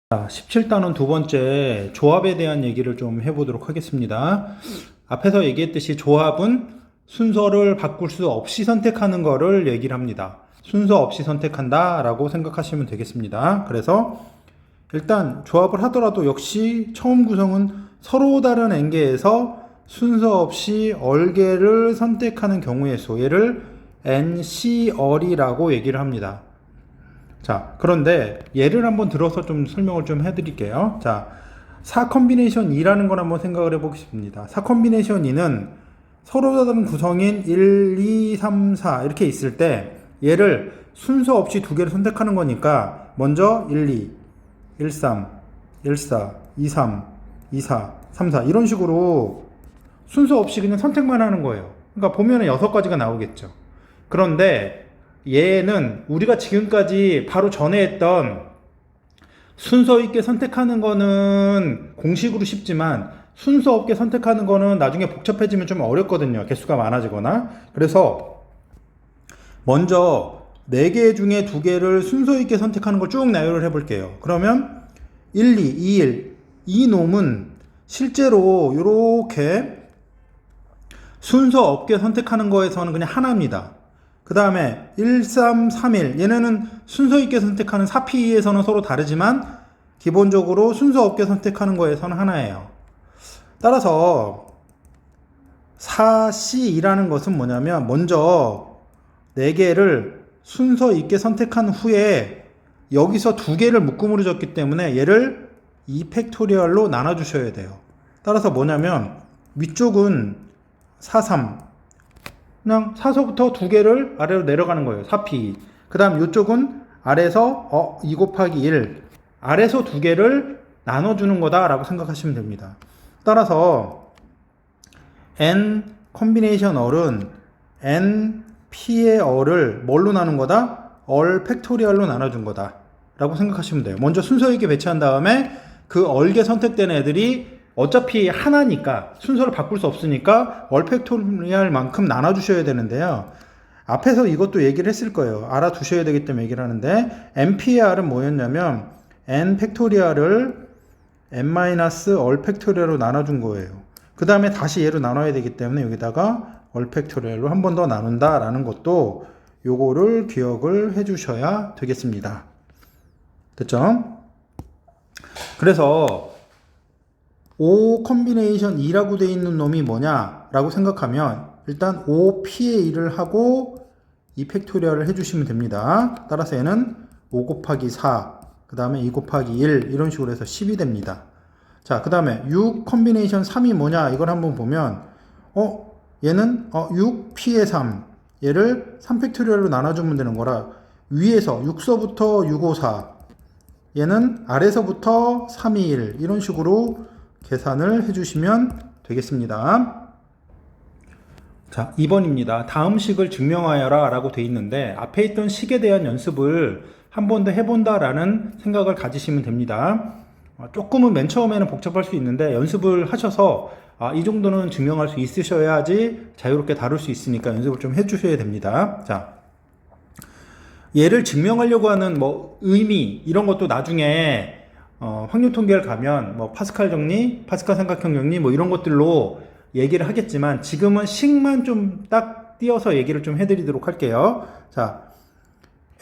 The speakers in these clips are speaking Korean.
자, 17단원 두 번째 조합에 대한 얘기를 좀 해보도록 하겠습니다. 앞에서 얘기했듯이 조합은 순서를 바꿀 수 없이 선택하는 거를 얘기를 합니다. 순서 없이 선택한다 라고 생각하시면 되겠습니다. 그래서 일단 조합을 하더라도 역시 처음 구성은 서로 다른 n개에서 순서 없이 얼개를 선택하는 경우의 수, 얘를 NC얼이라고 얘기를 합니다. 자, 그런데 예를 한번 들어서 좀 설명을 좀 해드릴게요. 자, 4 컨비네이션 2라는 걸 한번 생각을 해보겠습니다. 4 컨비네이션 2는 서로 다른 구성인 1, 2, 3, 4 이렇게 있을 때 얘를 순서 없이 두 개를 선택하는 거니까 먼저 1, 2, 1, 3, 1, 4, 2, 3, 2, 4, 3, 4 이런 식으로 순서 없이 그냥 선택만 하는 거예요. 그러니까 보면은 6가지가 나오겠죠. 그런데 얘는 우리가 지금까지 바로 전에 했던 순서 있게 선택하는 거는 공식으로 쉽지만 순서 없게 선택하는 거는 나중에 복잡해지면 좀 어렵거든요. 개수가 많아지거나. 그래서 먼저 4개 중에 2개를 순서 있게 선택하는 걸 쭉 나열을 해볼게요. 그러면 1, 2, 2, 1 이 놈은 실제로 이렇게 순서 없게 선택하는 거에서는 그냥 하나입니다. 그 다음에 1, 3, 3, 1 얘네는 순서 있게 선택하는 4P에서는 서로 다르지만 기본적으로 순서 없게 선택하는 거에서는 하나예요. 따라서 4C이라는 것은 뭐냐면 먼저 4개를 순서 있게 선택한 후에 여기서 2개를 묶음으로 줬기 때문에 얘를 2팩토리얼로 나눠주셔야 돼요. 따라서 뭐냐면 위쪽은 4, 3 그냥 사서부터 2개를 아래로 내려가는 거예요. 4P. 그 다음 이쪽은 아래에서 2 곱하기 1. 아래에서 2개를 나눠주는 거다라고 생각하시면 됩니다. 따라서 N 컨비네이션 얼은 NP의 얼을 뭘로 나눈 거다? 얼 팩토리얼로 나눠준 거다. 라고 생각하시면 돼요. 먼저 순서 있게 배치한 다음에 그 얼게 선택된 애들이 어차피 하나니까 순서를 바꿀 수 없으니까 월 팩토리얼만큼 나눠주셔야 되는데요. 앞에서 이것도 얘기를 했을 거예요. 알아두셔야 되기 때문에 얘기를 하는데 NP의 R은 뭐였냐면 N 팩토리얼을 N-얼 팩토리얼로 나눠준 거예요. 그 다음에 다시 얘로 나눠야 되기 때문에 여기다가 얼 팩토리얼로 한 번 더 나눈다 라는 것도 요거를 기억을 해 주셔야 되겠습니다. 됐죠? 그래서 O 컨비네이션 2라고 되어 있는 놈이 뭐냐 라고 생각하면 일단 OP의 1을 하고 2팩토리얼을 해주시면 됩니다. 따라서 얘는 5 곱하기 4 그 다음에 2 곱하기 1 이런 식으로 해서 10이 됩니다. 자, 그 다음에 6 컨비네이션 3이 뭐냐 이걸 한번 보면 얘는 6P의 3 얘를 3팩토리얼로 나눠주면 되는 거라 위에서 6서부터 6, 5, 4 얘는 아래서부터 3, 2, 1 이런 식으로 계산을 해주시면 되겠습니다. 자, 2번입니다. 다음 식을 증명하여라 라고 되어 있는데 앞에 있던 식에 대한 연습을 한 번 더 해본다 라는 생각을 가지시면 됩니다. 조금은 맨 처음에는 복잡할 수 있는데 연습을 하셔서 이 정도는 증명할 수 있으셔야지 자유롭게 다룰 수 있으니까 연습을 좀 해주셔야 됩니다. 자, 얘를 증명하려고 하는 의미 이런 것도 나중에 확률 통계를 가면 파스칼 정리, 파스칼 삼각형 정리 이런 것들로 얘기를 하겠지만 지금은 식만 좀 딱 띄어서 얘기를 좀 해드리도록 할게요. 자,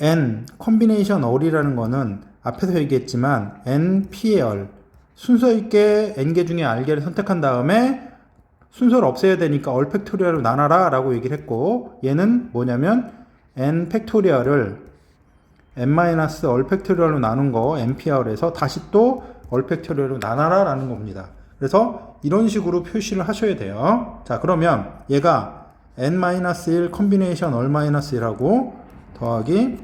N 컨비네이션 얼이라는 거는 앞에서 얘기했지만 NP의 얼 순서 있게 N개 중에 R개를 선택한 다음에 순서를 없애야 되니까 얼 팩토리얼로 나눠라 라고 얘기를 했고 얘는 뭐냐면 N 팩토리얼을 n-얼 팩토리얼로 나눈 거 NPR에서 다시 또 얼 팩토리얼로 나눠라 라는 겁니다. 그래서 이런 식으로 표시를 하셔야 돼요. 자, 그러면 얘가 n-1 컨비네이션 얼-1하고 더하기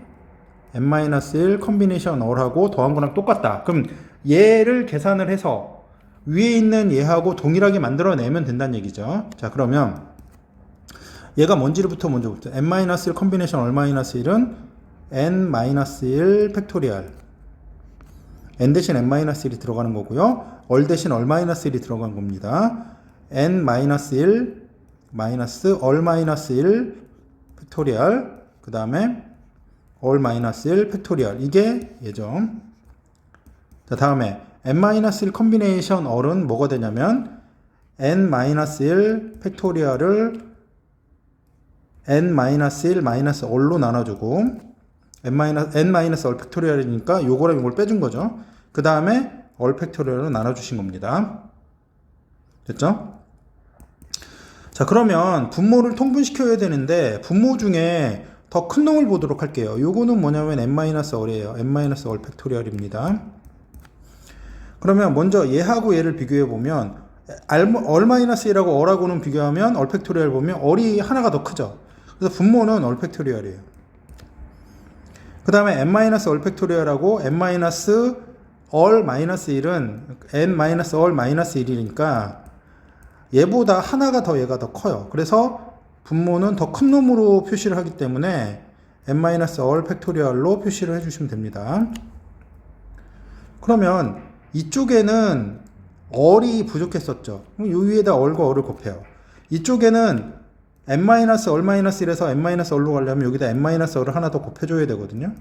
n-1 컨비네이션 얼하고 더한 거랑 똑같다. 그럼 얘를 계산을 해서 위에 있는 얘하고 동일하게 만들어내면 된다는 얘기죠. 자, 그러면 얘가 뭔지부터 먼저 볼게요. n-1 컨비네이션 얼-1은 n-1 팩토리얼 n 대신 n-1이 들어가는 거고요. 얼 대신 얼-1이 들어간 겁니다. n-1 얼-1 팩토리얼 그 다음에 얼-1 팩토리얼 이게 얘죠. 자, 다음에 n-1 컨비네이션 얼은 뭐가 되냐면 n-1 팩토리얼을 n-1 얼로 나눠주고 n-얼 팩토리얼이니까 요거랑 요걸 빼준 거죠. 그 다음에 얼 팩토리얼로 나눠주신 겁니다. 됐죠? 자, 그러면 분모를 통분시켜야 되는데 분모 중에 더 큰 놈을 보도록 할게요. 요거는 뭐냐면 n-얼이에요. n-얼 팩토리얼입니다. 그러면 먼저 얘하고 얘를 비교해 보면 얼-1이라고 얼하고는 비교하면 얼 팩토리얼 보면 얼이 하나가 더 크죠. 그래서 분모는 얼 팩토리얼이에요. 그 다음에 n-얼 팩토리얼하고 n-얼-1은 n-얼-1이니까 얘보다 하나가 더 얘가 더 커요. 그래서 분모는 더 큰 놈으로 표시를 하기 때문에 n-얼 팩토리얼로 표시를 해주시면 됩니다. 그러면 이쪽에는 얼이 부족했었죠. 그럼 요 위에다 얼과 얼을 곱해요. 이쪽에는 n-얼-1에서 n-얼로 가려면 여기다 n-얼을 하나 더 곱해줘야 되거든요.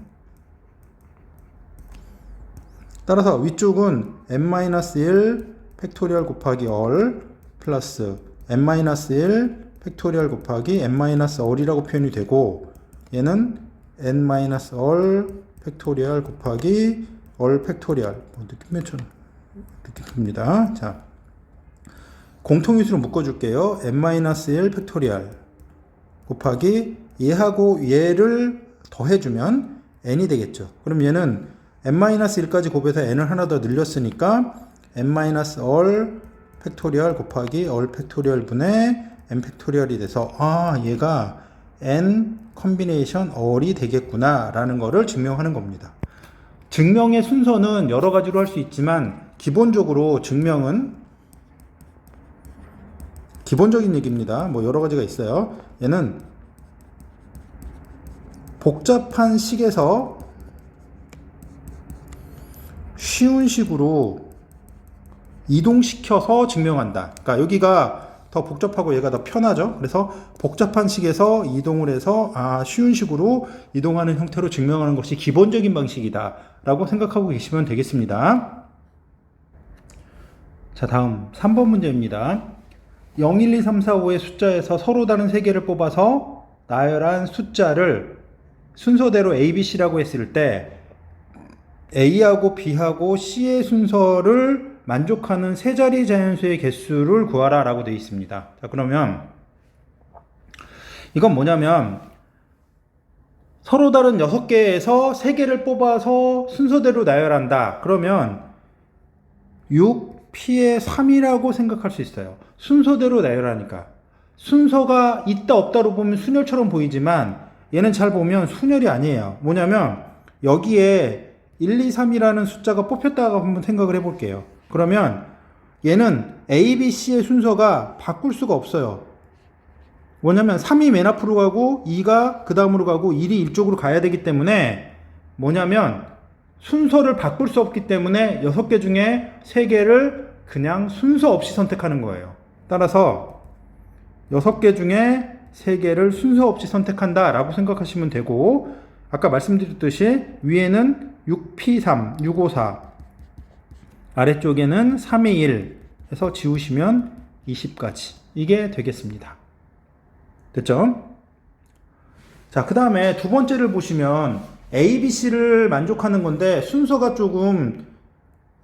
따라서 위쪽은 n-1 팩토리얼 곱하기 얼 플러스 n-1 팩토리얼 곱하기 n-얼이라고 표현이 되고 얘는 n-얼 팩토리얼 곱하기 얼 팩토리얼 느낌처럼 이렇게 듭니다. 자, 공통인수로 묶어줄게요. n-1 팩토리얼 곱하기 얘하고 얘를 더해주면 n이 되겠죠. 그럼 얘는 n-1까지 곱해서 n을 하나 더 늘렸으니까 n-얼 팩토리얼 곱하기 얼 팩토리얼 분의 n 팩토리얼이 돼서 얘가 n 컨비네이션 얼이 되겠구나 라는 거를 증명하는 겁니다. 증명의 순서는 여러 가지로 할 수 있지만 기본적으로 증명은 기본적인 얘기입니다. 뭐 여러 가지가 있어요. 얘는 복잡한 식에서 쉬운 식으로 이동시켜서 증명한다. 그러니까 여기가 더 복잡하고 얘가 더 편하죠. 그래서 복잡한 식에서 이동을 해서 쉬운 식으로 이동하는 형태로 증명하는 것이 기본적인 방식이다 라고 생각하고 계시면 되겠습니다. 자, 다음 3번 문제입니다. 0, 1, 2, 3, 4, 5의 숫자에서 서로 다른 3개를 뽑아서 나열한 숫자를 순서대로 A, B, C라고 했을 때 A하고 B하고 C의 순서를 만족하는 세 자리 자연수의 개수를 구하라 라고 되어 있습니다. 자, 그러면 이건 뭐냐면 서로 다른 6개에서 3개를 뽑아서 순서대로 나열한다. 그러면 6, P의 3이라고 생각할 수 있어요. 순서대로 나열하니까. 순서가 있다 없다로 보면 순열처럼 보이지만 얘는 잘 보면 순열이 아니에요. 뭐냐면 여기에 1, 2, 3이라는 숫자가 뽑혔다고 한번 생각을 해볼게요. 그러면 얘는 A, B, C의 순서가 바꿀 수가 없어요. 뭐냐면 3이 맨 앞으로 가고 2가 그 다음으로 가고 1이 이쪽으로 가야 되기 때문에 뭐냐면 순서를 바꿀 수 없기 때문에 6개 중에 3개를 그냥 순서 없이 선택하는 거예요. 따라서 6개 중에 3개를 순서 없이 선택한다 라고 생각하시면 되고, 아까 말씀드렸듯이 위에는 6P3, 654, 아래쪽에는 321 해서 지우시면 20까지 이게 되겠습니다. 됐죠? 자, 그 다음에 두 번째를 보시면 A, B, C를 만족하는 건데 순서가 조금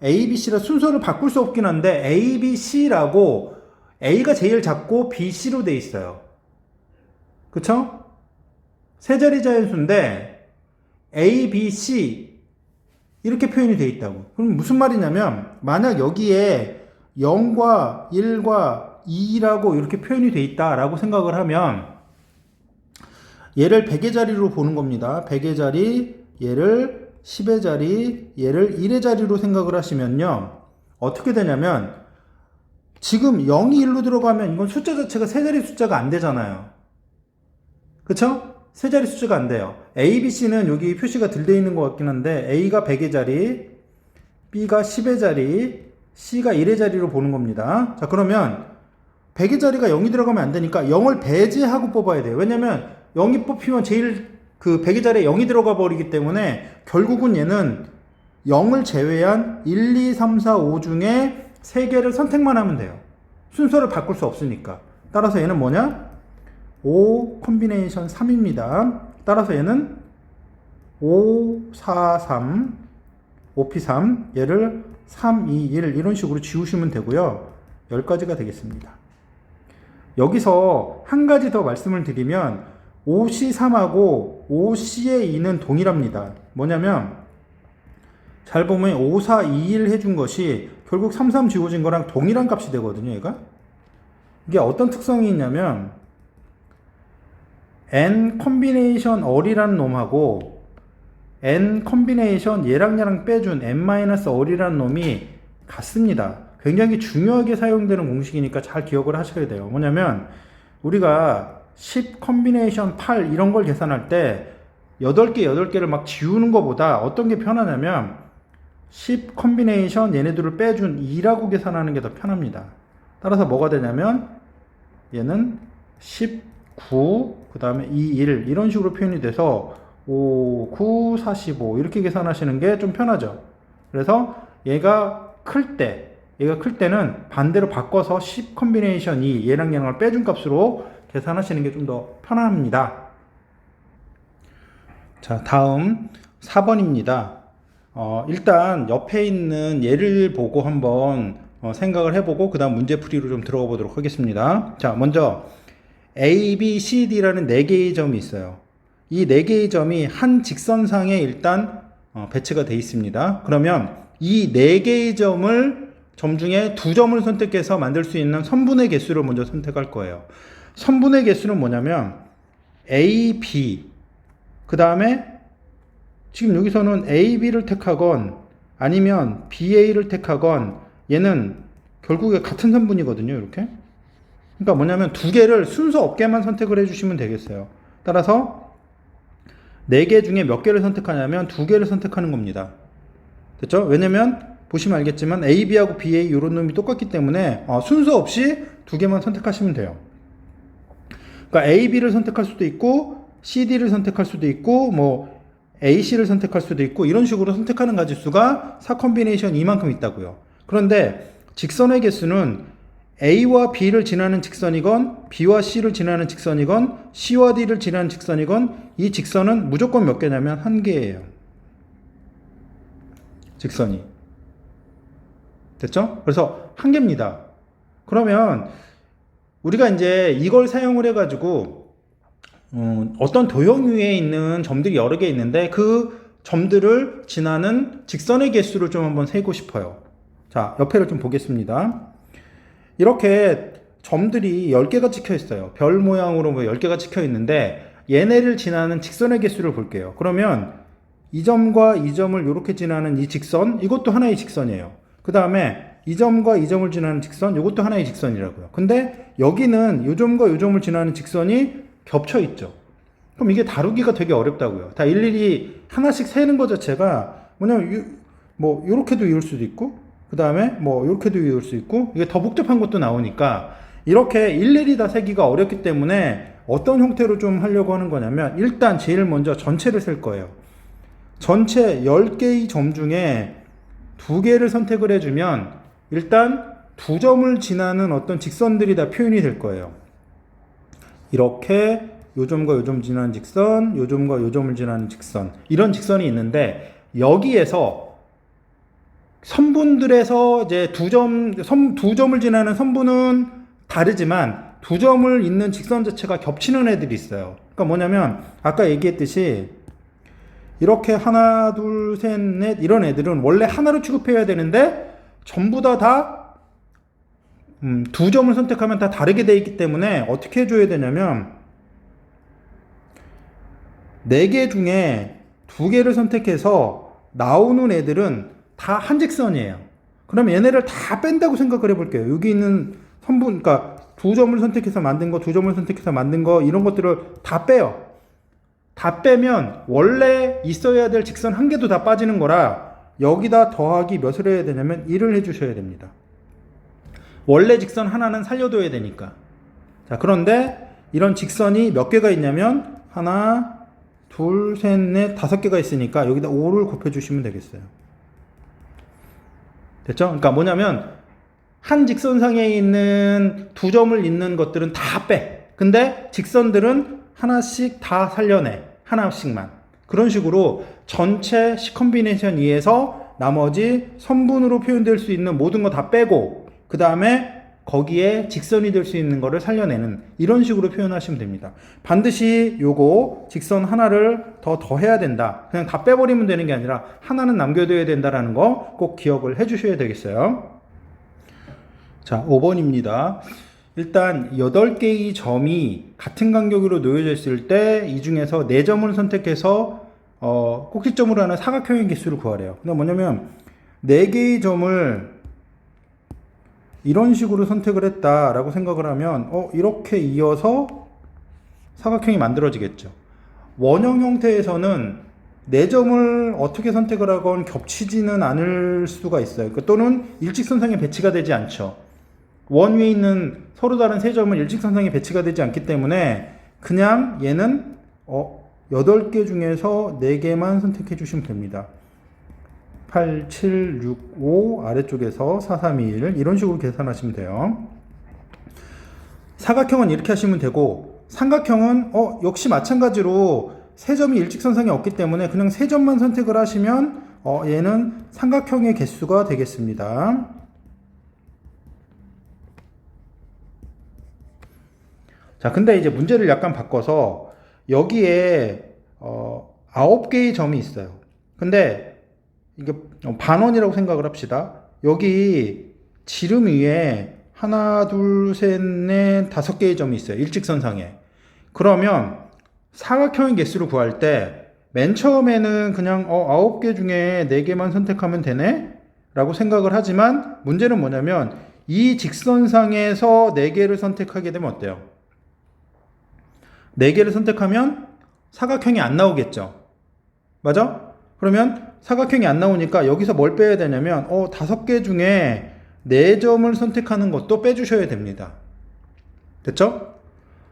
A, B, C라 순서를 바꿀 수 없긴 한데 A, B, C라고 A가 제일 작고 B, C로 돼 있어요. 그쵸? 세 자리 자연수인데 A, B, C 이렇게 표현이 돼 있다고. 그럼 무슨 말이냐면 만약 여기에 0과 1과 2라고 이렇게 표현이 돼 있다라고 생각을 하면 얘를 100의 자리로 보는 겁니다. 100의 자리, 얘를 10의 자리, 얘를 1의 자리로 생각을 하시면요. 어떻게 되냐면 지금 0이 1로 들어가면 이건 숫자 자체가 세 자리 숫자가 안 되잖아요. 그쵸? 세 자리 숫자가 안 돼요. A, B, C는 여기 표시가 덜 되어 있는 것 같긴 한데 A가 100의 자리, B가 10의 자리, C가 1의 자리로 보는 겁니다. 자, 그러면 100의 자리가 0이 들어가면 안 되니까 0을 배제하고 뽑아야 돼요. 왜냐면 0이 뽑히면 제일 그 100의 자리에 0이 들어가 버리기 때문에 결국은 얘는 0을 제외한 1, 2, 3, 4, 5 중에 3개를 선택만 하면 돼요. 순서를 바꿀 수 없으니까. 따라서 얘는 뭐냐? 5 콤비네이션 3입니다. 따라서 얘는 5, 4, 3, 5P3, 얘를 3, 2, 1 이런 식으로 지우시면 되고요. 10가지가 되겠습니다. 여기서 한 가지 더 말씀을 드리면 5C3하고 5C의 2는 동일합니다. 뭐냐면 잘 보면 5, 4, 2, 1 해준 것이 결국 3, 3 지워진 거랑 동일한 값이 되거든요. 얘가. 이게 어떤 특성이 있냐면 n 콤비네이션 얼이라는 놈하고 n 콤비네이션 얘랑 빼준 n-얼이라는 놈이 같습니다. 굉장히 중요하게 사용되는 공식이니까 잘 기억을 하셔야 돼요. 뭐냐면 우리가 10 콤비네이션 8 이런 걸 계산할 때 8개를 막 지우는 것보다 어떤 게 편하냐면 10 콤비네이션 얘네들을 빼준 2라고 계산하는 게 더 편합니다. 따라서 뭐가 되냐면 얘는 19, 그 다음에 2, 1 이런 식으로 표현이 돼서 5, 9, 45 이렇게 계산하시는 게 좀 편하죠. 그래서 얘가 클 때는 반대로 바꿔서 10 콤비네이션 2 얘랑을 빼준 값으로 계산하시는 게 좀 더 편합니다. 자, 다음 4번입니다. 일단 옆에 있는 예를 보고 한번 생각을 해보고 그 다음 문제풀이로 좀 들어가 보도록 하겠습니다. 자, 먼저 A, B, C, D라는 4개의 점이 있어요. 이 4개의 점이 한 직선상에 일단 배치가 되어 있습니다. 그러면 이 4개의 점 중에 2점을 선택해서 만들 수 있는 선분의 개수를 먼저 선택할 거예요. 선분의 개수는 뭐냐면 A, B 그 다음에 지금 여기서는 A, B를 택하건 아니면 BA를 택하건 얘는 결국에 같은 선분이거든요. 이렇게. 그러니까 뭐냐면 2개를 순서 없게만 선택을 해주시면 되겠어요. 따라서 4개 중에 몇 개를 선택하냐면 2개를 선택하는 겁니다. 됐죠? 왜냐면 보시면 알겠지만 A, B하고 BA 이런 놈이 똑같기 때문에 순서 없이 2개만 선택하시면 돼요. 그러니까 A, B를 선택할 수도 있고 C, D를 선택할 수도 있고 뭐 A, C를 선택할 수도 있고 이런 식으로 선택하는 가지수가 4 콤비네이션 이만큼 있다고요. 그런데 직선의 개수는 A와 B를 지나는 직선이건 B와 C를 지나는 직선이건 C와 D를 지나는 직선이건 이 직선은 무조건 몇 개냐면 1개예요. 직선이. 됐죠? 그래서 1개입니다. 그러면 우리가 이제 이걸 사용을 해가지고 어떤 도형위에 있는 점들이 여러 개 있는데 그 점들을 지나는 직선의 개수를 좀 한번 세고 싶어요. 자, 옆에를 좀 보겠습니다. 이렇게 점들이 10개가 찍혀 있어요. 별 모양으로 10개가 찍혀 있는데 얘네를 지나는 직선의 개수를 볼게요. 그러면 이 점과 이 점을 이렇게 지나는 이 직선, 이것도 하나의 직선이에요. 그 다음에 이 점과 이 점을 지나는 직선, 이것도 하나의 직선이라고요. 근데 여기는 이 점과 이 점을 지나는 직선이 겹쳐 있죠. 그럼 이게 다루기가 되게 어렵다고요. 다 일일이 하나씩 세는 것 자체가 뭐냐면 요렇게도 이을 수도 있고 그 다음에 요렇게도 이을 수 있고 이게 더 복잡한 것도 나오니까 이렇게 일일이 다 세기가 어렵기 때문에 어떤 형태로 좀 하려고 하는 거냐면 일단 제일 먼저 전체를 셀 거예요. 전체 10개의 점 중에 2개를 선택을 해주면 일단 2점을 지나는 어떤 직선들이 다 표현이 될 거예요. 이렇게 요점과 요점 지나는 직선, 요점과 요점을 지나는 직선 이런 직선이 있는데 여기에서 선분들에서 이제 두 점을 지나는 선분은 다르지만 2점을 잇는 직선 자체가 겹치는 애들이 있어요. 그러니까 뭐냐면 아까 얘기했듯이 이렇게 하나, 둘, 셋, 넷 이런 애들은 원래 하나로 취급해야 되는데 전부 다 2점을 선택하면 다 다르게 되어 있기 때문에 어떻게 해줘야 되냐면 4개 중에 2개를 선택해서 나오는 애들은 다 한 직선이에요. 그럼 얘네를 다 뺀다고 생각을 해볼게요. 여기 있는 선분, 그러니까 2점을 선택해서 만든 거, 2점을 선택해서 만든 거 이런 것들을 다 빼요. 다 빼면 원래 있어야 될 직선 1개도 다 빠지는 거라 여기다 더하기 몇을 해야 되냐면 1을 해주셔야 됩니다. 원래 직선 하나는 살려둬야 되니까. 자, 그런데 이런 직선이 몇 개가 있냐면 하나, 둘, 셋, 넷, 5개가 있으니까 여기다 5를 곱해주시면 되겠어요. 됐죠? 그러니까 뭐냐면 한 직선상에 있는 두 점을 잇는 것들은 다 빼. 근데 직선들은 하나씩 다 살려내. 하나씩만. 그런 식으로 전체 C컴비네이션 2에서 나머지 선분으로 표현될 수 있는 모든 거 다 빼고 그 다음에 거기에 직선이 될 수 있는 거를 살려내는 이런 식으로 표현하시면 됩니다. 반드시 요거 직선 하나를 더 더해야 된다. 그냥 다 빼버리면 되는 게 아니라 하나는 남겨둬야 된다라는 거 꼭 기억을 해주셔야 되겠어요. 자, 5번입니다. 일단 8개의 점이 같은 간격으로 놓여져 있을 때 이 중에서 4점을 선택해서 꼭지점으로 하는 사각형의 개수를 구하래요. 근데 뭐냐면 4개의 점을 이런 식으로 선택을 했다라고 생각을 하면 이렇게 이어서 사각형이 만들어지겠죠. 원형 형태에서는 4점을 어떻게 선택을 하건 겹치지는 않을 수가 있어요. 또는 일직선상에 배치가 되지 않죠. 원 위에 있는 서로 다른 3점은 일직선상에 배치가 되지 않기 때문에 그냥 얘는 8개 중에서 4개만 선택해 주시면 됩니다. 8, 7, 6, 5 아래쪽에서 4, 3, 2, 1 이런 식으로 계산하시면 돼요. 사각형은 이렇게 하시면 되고 삼각형은 역시 마찬가지로 3점이 일직선상에 없기 때문에 그냥 3점만 선택을 하시면 얘는 삼각형의 개수가 되겠습니다. 자, 근데 이제 문제를 약간 바꿔서 여기에 9개의 점이 있어요. 근데 이게 반원이라고 생각을 합시다. 여기 지름 위에 하나, 둘, 셋, 넷, 5개의 점이 있어요. 일직선상에. 그러면 사각형의 개수를 구할 때 맨 처음에는 그냥 9개 중에 4개만 선택하면 되네? 라고 생각을 하지만 문제는 뭐냐면 이 직선상에서 4개를 선택하게 되면 어때요? 4개를 선택하면 사각형이 안 나오겠죠. 맞아? 그러면 사각형이 안 나오니까 여기서 뭘 빼야 되냐면 5개 중에 4점을 선택하는 것도 빼주셔야 됩니다. 됐죠?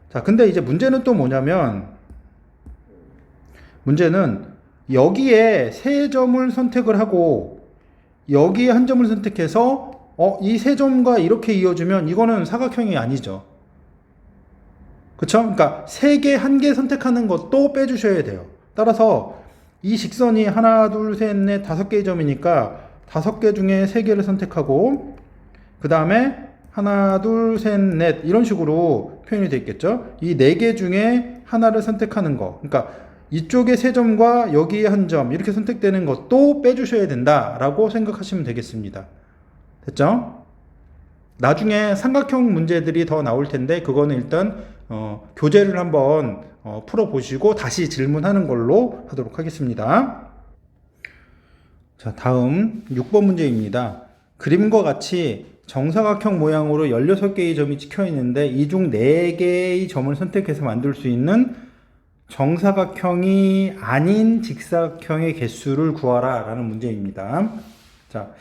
자, 근데 이제 문제는 또 뭐냐면 문제는 여기에 3점을 선택을 하고 여기에 한 점을 선택해서 이 3점과 이렇게 이어주면 이거는 사각형이 아니죠. 그쵸? 그러니까 3개, 1개 선택하는 것도 빼주셔야 돼요. 따라서 이 직선이 하나, 둘, 셋, 넷, 5개의 점이니까 5개 중에 3개를 선택하고 그 다음에 하나, 둘, 셋, 넷 이런 식으로 표현이 되어 있겠죠. 이 4개 중에 하나를 선택하는 거, 그러니까 이쪽에 3점과 여기에 1점 이렇게 선택되는 것도 빼주셔야 된다라고 생각하시면 되겠습니다. 됐죠? 나중에 삼각형 문제들이 더 나올 텐데 그거는 일단 교재를 한번 풀어보시고 다시 질문하는 걸로 하도록 하겠습니다. 자, 다음 6번 문제입니다. 그림과 같이 정사각형 모양으로 16개의 점이 찍혀 있는데 이 중 4개의 점을 선택해서 만들 수 있는 정사각형이 아닌 직사각형의 개수를 구하라 라는 문제입니다. 자,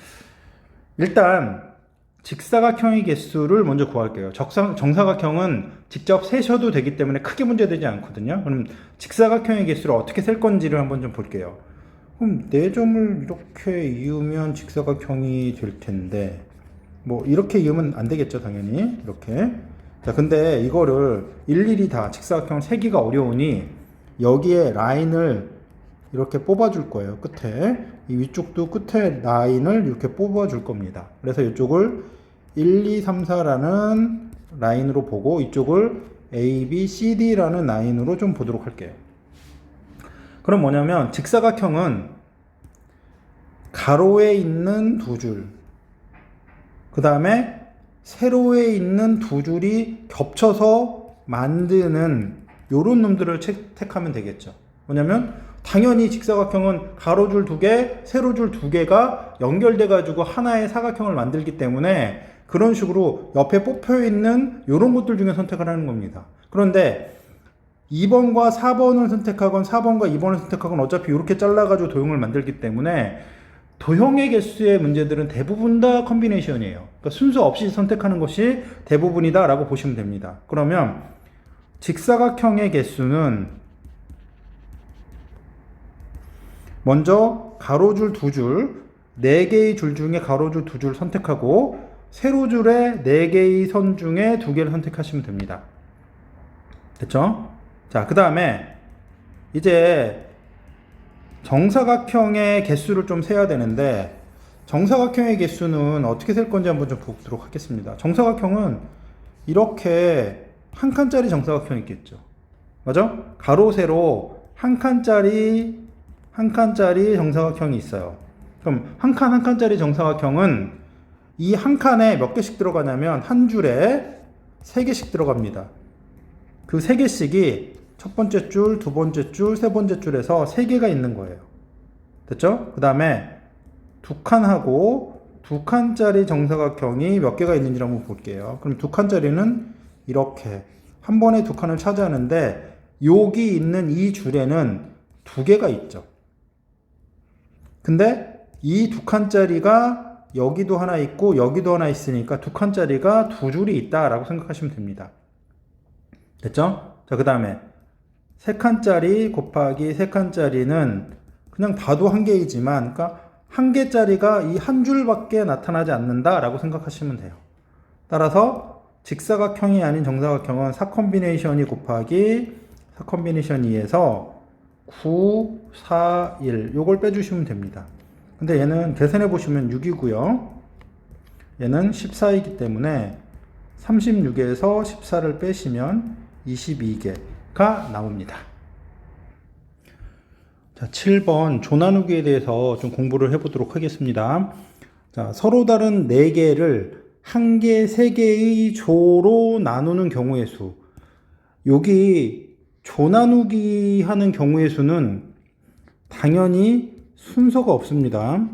일단 직사각형의 개수를 먼저 구할게요. 정사각형은 직접 세셔도 되기 때문에 크게 문제되지 않거든요. 그럼 직사각형의 개수를 어떻게 셀 건지를 한번 좀 볼게요. 그럼 4점을 이렇게 이으면 직사각형이 될 텐데 뭐 이렇게 이으면 안 되겠죠, 당연히. 이렇게. 자, 근데 이거를 일일이 다 직사각형을 세기가 어려우니 여기에 라인을 이렇게 뽑아줄 거예요. 끝에. 이 위쪽도 끝에 라인을 이렇게 뽑아줄 겁니다. 그래서 이쪽을 1, 2, 3, 4라는 라인으로 보고 이쪽을 A, B, C, D라는 라인으로 좀 보도록 할게요. 그럼 뭐냐면 직사각형은 가로에 있는 2줄, 그 다음에 세로에 있는 2줄이 겹쳐서 만드는 요런 놈들을 택하면 되겠죠. 뭐냐면 당연히 직사각형은 가로줄 2개, 세로줄 2개가 연결돼 가지고 하나의 사각형을 만들기 때문에 그런 식으로 옆에 뽑혀 있는 이런 것들 중에 선택을 하는 겁니다. 그런데 2번과 4번을 선택하건 4번과 2번을 선택하건 어차피 이렇게 잘라 가지고 도형을 만들기 때문에 도형의 개수의 문제들은 대부분 다 컨비네이션이에요. 그러니까 순서 없이 선택하는 것이 대부분이다 라고 보시면 됩니다. 그러면 직사각형의 개수는 먼저 가로줄 2줄, 4개의 줄 중에 가로줄 2줄 선택하고 세로줄에 4개의 선 중에 2개를 선택하시면 됩니다. 됐죠? 자, 그 다음에 이제 정사각형의 개수를 좀 세야 되는데, 정사각형의 개수는 어떻게 셀 건지 한번 좀 보도록 하겠습니다. 정사각형은 이렇게 한 칸짜리 정사각형이 있겠죠. 맞아? 가로 세로 한 칸짜리 정사각형이 있어요. 그럼 한 칸짜리 정사각형은 이 한 칸에 몇 개씩 들어가냐면 한 줄에 3개씩 들어갑니다. 그 3개씩이 첫 번째 줄, 두 번째 줄, 세 번째 줄에서 3개가 있는 거예요. 됐죠? 그 다음에 두 칸하고 두 칸짜리 정사각형이 몇 개가 있는지 한번 볼게요. 그럼 두 칸짜리는 이렇게 한 번에 두 칸을 차지하는데, 여기 있는 이 줄에는 2개가 있죠. 근데 이 두 칸짜리가 여기도 하나 있고 여기도 하나 있으니까 두 칸짜리가 2줄이 있다라고 생각하시면 됩니다. 됐죠? 자, 그 다음에 3칸짜리 곱하기 3칸짜리는 그냥 봐도 한 개이지만, 그러니까 한 개짜리가 이 한 줄밖에 나타나지 않는다라고 생각하시면 돼요. 따라서 직사각형이 아닌 정사각형은 4콤비네이션 2 곱하기 4콤비네이션 2에서 9, 4, 1 요걸 빼주시면 됩니다. 근데 얘는 계산해 보시면 6이고요. 얘는 14이기 때문에 36에서 14를 빼시면 22개가 나옵니다. 자, 7번 조 나누기에 대해서 좀 공부를 해보도록 하겠습니다. 자, 서로 다른 4개를 1개, 3개의 조로 나누는 경우의 수. 여기 조 나누기 하는 경우의 수는 당연히 순서가 없습니다.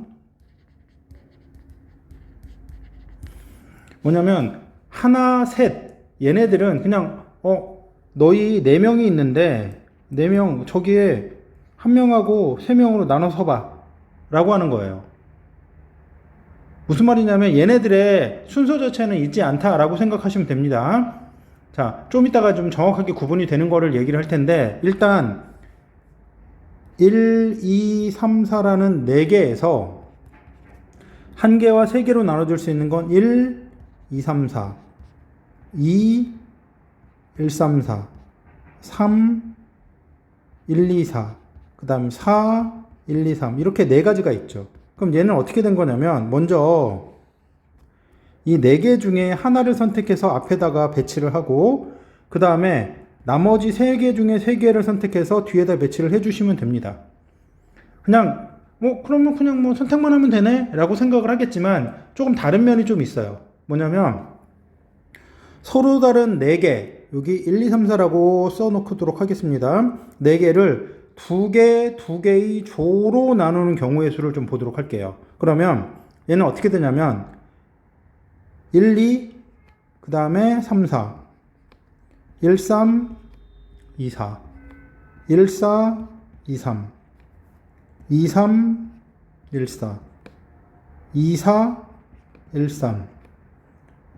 뭐냐면 하나, 셋 얘네들은 그냥 너희 4명이 있는데 4명 저기에 1명하고 3명으로 나눠서 봐 라고 하는 거예요. 무슨 말이냐면 얘네들의 순서 자체는 있지 않다라고 생각하시면 됩니다. 자, 좀 이따가 좀 정확하게 구분이 되는 거를 얘기를 할 텐데, 일단 1, 2, 3, 4라는 4개에서 1개와 3개로 나눠줄 수 있는 건 1, 2, 3, 4 2, 1, 3, 4 3, 1, 2, 4 그 다음 4, 1, 2, 3 이렇게 4가지가 있죠. 그럼 얘는 어떻게 된 거냐면, 먼저 이 4개 중에 하나를 선택해서 앞에다가 배치를 하고, 그 다음에 나머지 3개 중에 3개를 선택해서 뒤에다 배치를 해주시면 됩니다. 그냥 그러면 그냥 선택만 하면 되네 라고 생각을 하겠지만, 조금 다른 면이 좀 있어요. 뭐냐면 서로 다른 4개, 여기 1, 2, 3, 4라고 써놓도록 하겠습니다. 4개를 2개의 조로 나누는 경우의 수를 좀 보도록 할게요. 그러면 얘는 어떻게 되냐면 1, 2, 그 다음에 3, 4 1, 3, 2, 4 1, 4, 2, 3 2, 3, 1, 4 2, 4, 1, 3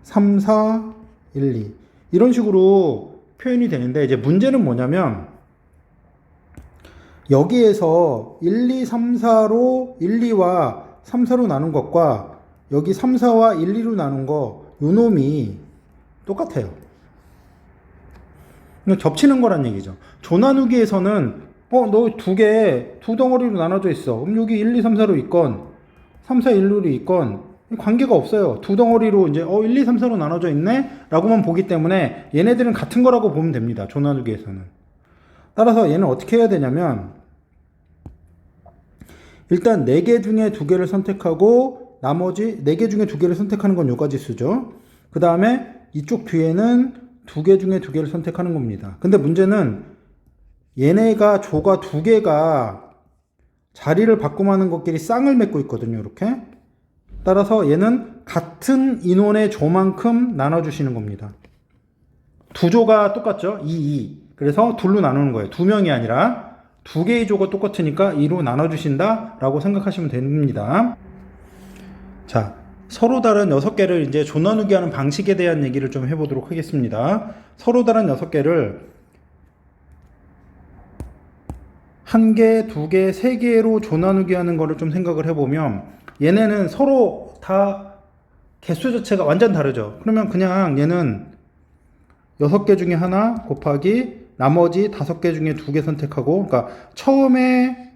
3, 4, 1, 2 이런 식으로 표현이 되는데, 이제 문제는 뭐냐면 여기에서 1, 2, 3, 4로 1, 2와 3, 4로 나눈 것과 여기 3, 4와 1, 2로 나눈 거, 요 놈이 똑같아요. 겹치는 거란 얘기죠. 조 나누기에서는 너 2개, 2덩어리로 나눠져 있어. 그럼 여기 1, 2, 3, 4로 있건 3, 4, 1로 있건 관계가 없어요. 2덩어리로 이제 1, 2, 3, 4로 나눠져 있네 라고만 보기 때문에 얘네들은 같은 거라고 보면 됩니다. 조 나누기에서는. 따라서 얘는 어떻게 해야 되냐면, 일단 4개 중에 2개를 선택하고 나머지 4개 중에 2개를 선택하는 건 요까지 쓰죠. 그 다음에 이쪽 뒤에는 2개 중에 2개를 선택하는 겁니다. 근데 문제는 얘네가 조가 2개가 자리를 바꿈하는 것끼리 쌍을 맺고 있거든요. 이렇게. 따라서 얘는 같은 인원의 조만큼 나눠주시는 겁니다. 두 조가 똑같죠? 2, 2. 그래서 둘로 나누는 거예요. 2명이 아니라 2개의 조가 똑같으니까 2로 나눠주신다 라고 생각하시면 됩니다. 자, 서로 다른 6개를 이제 조 나누기 하는 방식에 대한 얘기를 좀 해보도록 하겠습니다. 서로 다른 6개를 1개, 2개, 3개로 조 나누기 하는 거를 좀 생각을 해보면, 얘네는 서로 다 개수 자체가 완전 다르죠. 그러면 그냥 얘는 6개 중에 하나 곱하기 나머지 5개 중에 2개 선택하고, 그러니까 처음에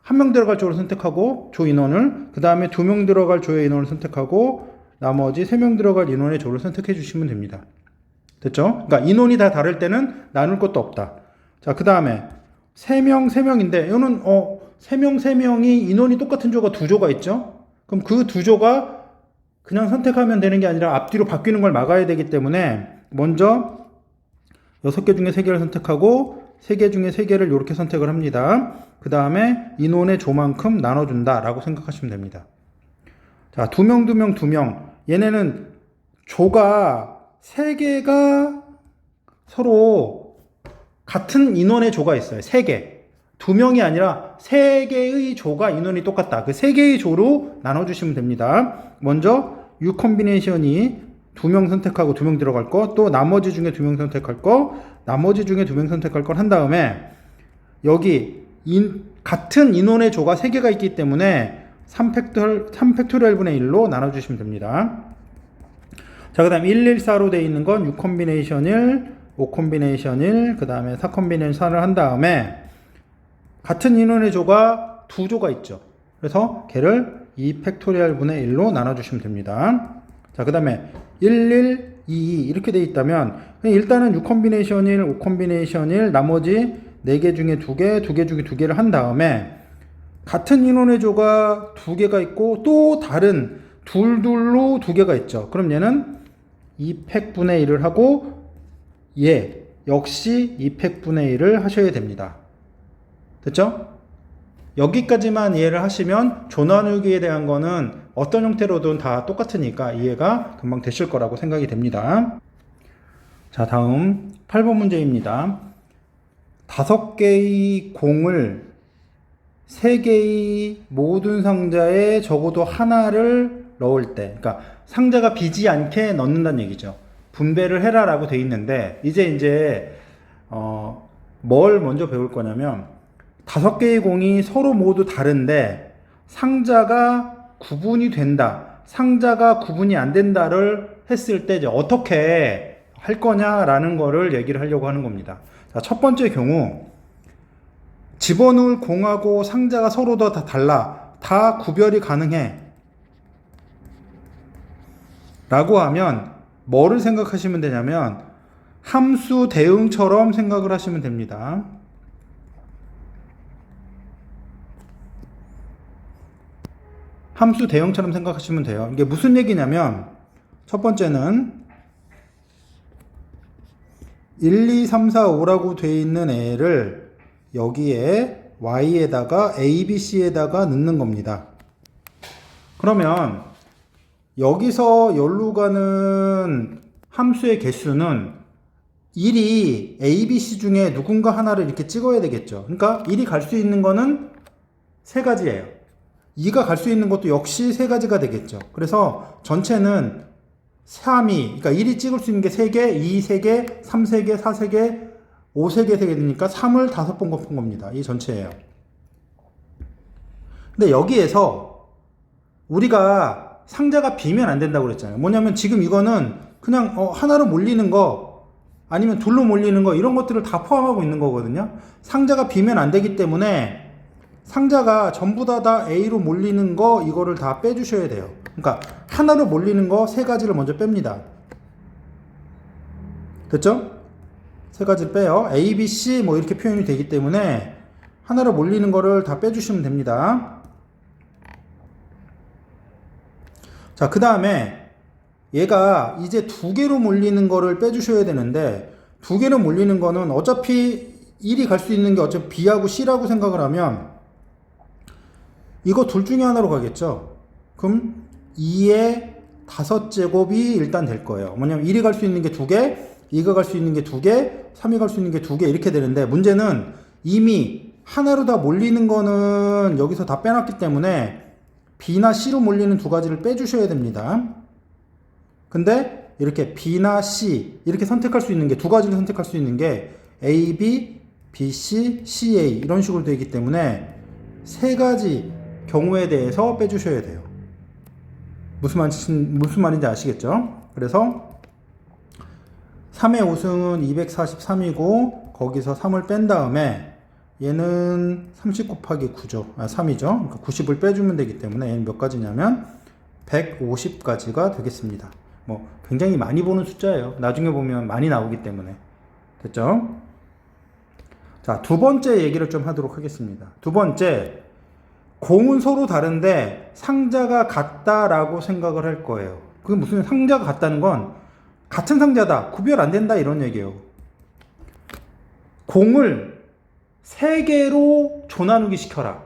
한 명 들어갈 조를 선택하고 조 인원을, 그 다음에 2명 들어갈 조의 인원을 선택하고 나머지 3명 들어갈 인원의 조를 선택해 주시면 됩니다. 됐죠? 그러니까 인원이 다 다를 때는 나눌 것도 없다. 자, 그 다음에 3명, 3명인데 이거는 3명, 3명이 인원이 똑같은 조가 2조가 있죠? 그럼 그 2조가 그냥 선택하면 되는 게 아니라 앞뒤로 바뀌는 걸 막아야 되기 때문에 먼저 6개 중에 3개를 선택하고 3개 중에 3개를 이렇게 선택을 합니다. 그 다음에 인원의 조만큼 나눠준다 라고 생각하시면 됩니다. 자, 2명, 2명, 2명. 얘네는 조가 3개가 서로 같은 인원의 조가 있어요. 3개. 2명이 아니라 3개의 조가 인원이 똑같다. 그 3개의 조로 나눠주시면 됩니다. 먼저 U 콤비네이션이 2명 선택하고 2명 들어갈 거, 또 나머지 중에 2명 선택할 거, 나머지 중에 2명 선택할 걸 한 다음에 여기 같은 인원의 조가 3개가 있기 때문에 3팩토리얼 분의 1로 나눠주시면 됩니다. 자, 그 다음 114로 되어 있는 건 6 콤비네이션 1, 5 콤비네이션 1, 그 다음에 4 콤비네이션 4를 한 다음에 같은 인원의 조가 2조가 있죠. 그래서 걔를 2 팩토리얼 분의 1로 나눠주시면 됩니다. 자, 그 다음에 11, 22 이렇게 되어 있다면 일단은 6 콤비네이션 1, 5 콤비네이션 1, 나머지 4개 중에 2개, 2개 중에 2개를 한 다음에 같은 인원의 조가 2개가 있고 또 다른 둘로 2개가 있죠. 그럼 얘는 2팩분의 1을 하고 얘 역시 2팩분의 1을 하셔야 됩니다. 됐죠? 여기까지만 이해를 하시면 조 나누기에 대한 거는 어떤 형태로든 다 똑같으니까 이해가 금방 되실 거라고 생각이 됩니다. 자, 다음 8번 문제입니다. 5개의 공을 3개의 모든 상자에 적어도 하나를 넣을 때, 그러니까 상자가 비지 않게 넣는다는 얘기죠. 분배를 해라 라고 돼 있는데 이제 뭘 먼저 배울 거냐면 5개의 공이 서로 모두 다른데 상자가 구분이 된다, 상자가 구분이 안 된다를 했을 때 이제 어떻게 할 거냐라는 거를 얘기를 하려고 하는 겁니다. 자, 첫 번째 경우 집어넣을 공하고 상자가 서로 다 달라, 다 구별이 가능해 라고 하면 뭐를 생각하시면 되냐면 함수 대응처럼 생각을 하시면 됩니다. 함수 대응처럼 생각하시면 돼요. 이게 무슨 얘기냐면 첫 번째는 1, 2, 3, 4, 5라고 돼 있는 애를 여기에 y에다가 a, b, c에다가 넣는 겁니다. 그러면 여기서 여기로 가는 함수의 개수는 1이 a, b, c 중에 누군가 하나를 이렇게 찍어야 되겠죠. 그러니까 1이 갈 수 있는 거는 3가지예요. 2가 갈 수 있는 것도 역시 3가지가 되겠죠. 그래서 전체는 3이, 그러니까 1이 찍을 수 있는 게 3개, 2, 3개, 3, 3개, 4, 3개, 5, 3개, 3개 되니까 3을 5번 곱한 겁니다. 이 전체예요. 근데 여기에서 우리가 상자가 비면 안 된다고 그랬잖아요. 뭐냐면 지금 이거는 그냥 하나로 몰리는 거 아니면 둘로 몰리는 거 이런 것들을 다 포함하고 있는 거거든요. 상자가 비면 안 되기 때문에 상자가 전부 다 A로 몰리는 거 이거를 다 빼주셔야 돼요. 그러니까 하나로 몰리는 거 3가지를 먼저 뺍니다. 됐죠? 3가지를 빼요. A, B, C 뭐 이렇게 표현이 되기 때문에 하나로 몰리는 거를 다 빼주시면 됩니다. 자, 그 다음에 얘가 이제 2개로 몰리는 거를 빼주셔야 되는데 2개로 몰리는 거는 어차피 1이 갈 수 있는 게 어차피 B하고 C라고 생각을 하면 이거 둘 중에 하나로 가겠죠. 그럼 2의 5제곱이 일단 될 거예요. 뭐냐면 1이 갈 수 있는 게 2개, 2가 갈 수 있는 게 2개, 3이 갈 수 있는 게 2개 이렇게 되는데 문제는 이미 하나로 다 몰리는 거는 여기서 다 빼놨기 때문에 B나 C로 몰리는 2가지를 빼주셔야 됩니다. 근데 이렇게 B나 C 이렇게 선택할 수 있는 게 2가지를 선택할 수 있는 게 A, B, B, C, C, A 이런 식으로 되기 때문에 3가지 경우에 대해서 빼주셔야 돼요. 무슨 말인지 아시겠죠? 그래서 3의 5승은 243이고 거기서 3을 뺀 다음에 얘는 30 곱하기 9죠. 3이죠. 그러니까 90을 빼주면 되기 때문에 얘는 몇 가지냐면 150가지가 되겠습니다. 뭐 굉장히 많이 보는 숫자예요. 나중에 보면 많이 나오기 때문에. 됐죠? 자, 두 번째 얘기를 좀 하도록 하겠습니다. 두 번째, 공은 서로 다른데 상자가 같다라고 생각을 할 거예요. 그게 무슨 상자가 같다는 건 같은 상자다, 구별 안 된다 이런 얘기예요. 공을 3개로 조나누기 시켜라.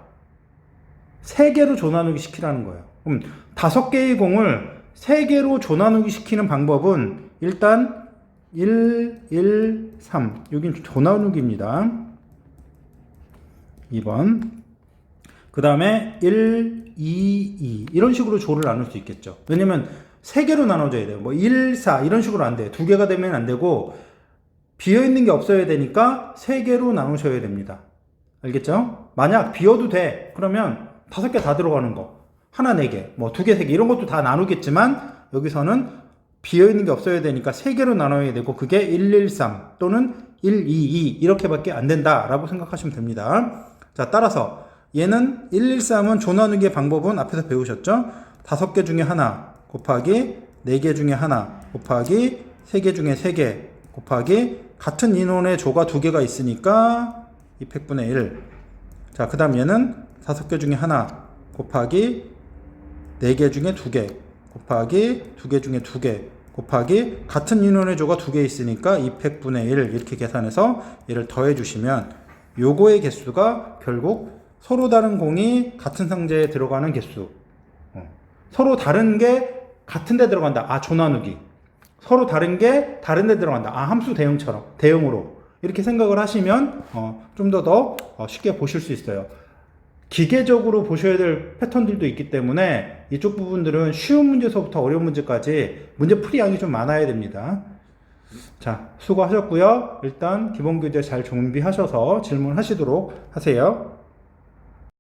3개로 조나누기 시키라는 거예요. 그럼 5개의 공을 3개로 조나누기 시키는 방법은 일단 1, 1, 3. 여긴 조나누기입니다. 2번. 그 다음에 1, 2, 2. 이런 식으로 조를 나눌 수 있겠죠. 왜냐면 3개로 나눠져야 돼요. 뭐 1, 4 이런 식으로 안 돼요. 2개가 되면 안 되고 비어있는 게 없어야 되니까 3개로 나누셔야 됩니다. 알겠죠? 만약 비어도 돼. 그러면 5개 다 들어가는 거. 하나 4개, 뭐 2개, 3개 이런 것도 다 나누겠지만 여기서는 비어있는 게 없어야 되니까 3개로 나눠야 되고 그게 1, 1, 3 또는 1, 2, 2 이렇게밖에 안 된다라고 생각하시면 됩니다. 자, 따라서 얘는 1, 1, 3은 조나누기의 방법은 앞에서 배우셨죠? 5개 중에 하나 곱하기 4개 중에 하나 곱하기 3개 중에 3개 곱하기 같은 인원의 조가 2개가 있으니까 200분의 1. 자, 그 다음 얘는 5개 중에 하나 곱하기 4개 중에 2개 곱하기 2개 중에 2개 곱하기 같은 인원의 조가 2개 있으니까 200분의 1 이렇게 계산해서 얘를 더해 주시면 요거의 개수가 결국 서로 다른 공이 같은 상자에 들어가는 개수. 서로 다른 게 같은 데 들어간다. 아, 조나누기. 서로 다른 게 다른 데 들어간다. 아, 함수 대응처럼. 대응으로. 이렇게 생각을 하시면 좀 더 쉽게 보실 수 있어요. 기계적으로 보셔야 될 패턴들도 있기 때문에 이쪽 부분들은 쉬운 문제서부터 어려운 문제까지 문제풀이 양이 좀 많아야 됩니다. 자, 수고하셨고요. 일단 기본 교재 잘 준비하셔서 질문하시도록 하세요.